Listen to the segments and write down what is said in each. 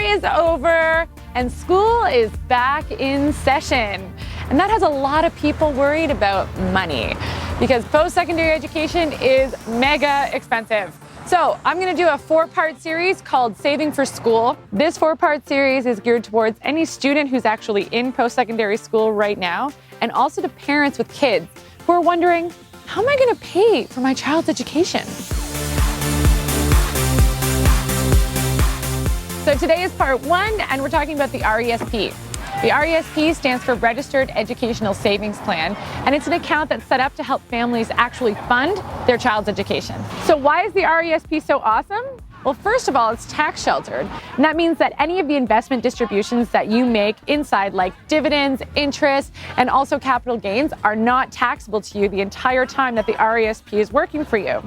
is over and school is back in session. And that has a lot of people worried about money because post-secondary education is mega expensive. So I'm going to do a 4-part series called Saving for School. This 4-part series is geared towards any student who's actually in post-secondary school right now, and also to parents with kids who are wondering, how am I going to pay for my child's education? So today is part 1, and we're talking about the RESP. The RESP stands for Registered Educational Savings Plan, and it's an account that's set up to help families actually fund their child's education. So why is the RESP so awesome? Well, first of all, it's tax sheltered, and that means that any of the investment distributions that you make inside, like dividends, interest, and also capital gains, are not taxable to you the entire time that the RESP is working for you.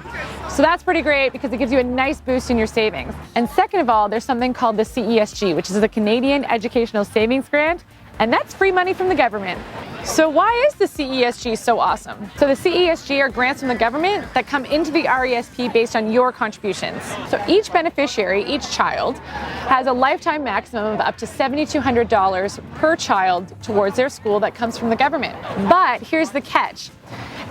So that's pretty great because it gives you a nice boost in your savings. And second of all, there's something called the CESG, which is the Canadian Educational Savings Grant, and that's free money from the government. So why is the CESG so awesome? So the CESG are grants from the government that come into the RESP based on your contributions. So each beneficiary, each child, has a lifetime maximum of up to $7,200 per child towards their school that comes from the government. But here's the catch.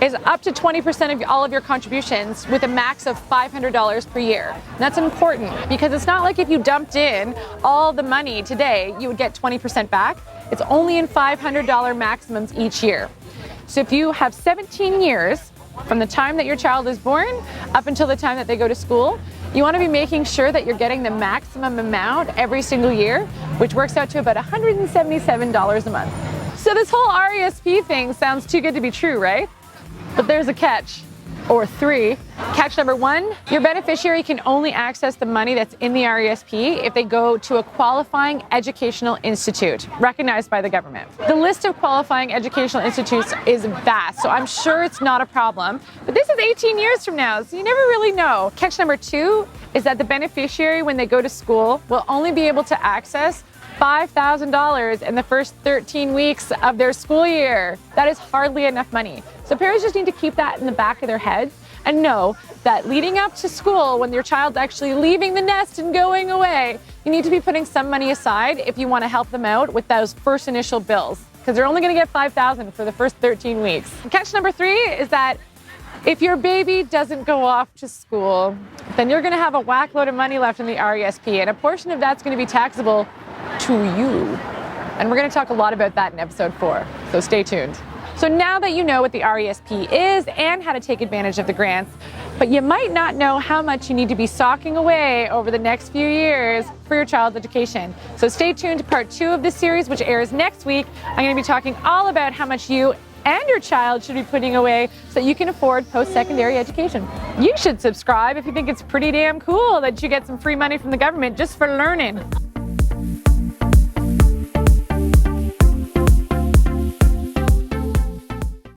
Is up to 20% of all of your contributions with a max of $500 per year. And that's important because it's not like if you dumped in all the money today, you would get 20% back. It's only in $500 maximums each year. So if you have 17 years from the time that your child is born up until the time that they go to school, you want to be making sure that you're getting the maximum amount every single year, which works out to about $177 a month. So this whole RESP thing sounds too good to be true, right? But there's a catch, or 3. Catch number 1, your beneficiary can only access the money that's in the RESP if they go to a qualifying educational institute recognized by the government. The list of qualifying educational institutes is vast, so I'm sure it's not a problem. But this is 18 years from now, so you never really know. Catch number 2 is that the beneficiary, when they go to school, will only be able to access $5,000 in the first 13 weeks of their school year. That is hardly enough money. So parents just need to keep that in the back of their heads and know that leading up to school, when your child's actually leaving the nest and going away, you need to be putting some money aside if you want to help them out with those first initial bills, because they're only going to get $5,000 for the first 13 weeks. Catch number 3 is that if your baby doesn't go off to school, then you're going to have a whack load of money left in the RESP, and a portion of that's going to be taxable to you. And we're going to talk a lot about that in episode 4, so stay tuned. So now that you know what the RESP is and how to take advantage of the grants, but you might not know how much you need to be socking away over the next few years for your child's education. So stay tuned to part 2 of this series, which airs next week. I'm going to be talking all about how much you and your child should be putting away so that you can afford post-secondary education. You should subscribe if you think it's pretty damn cool that you get some free money from the government just for learning.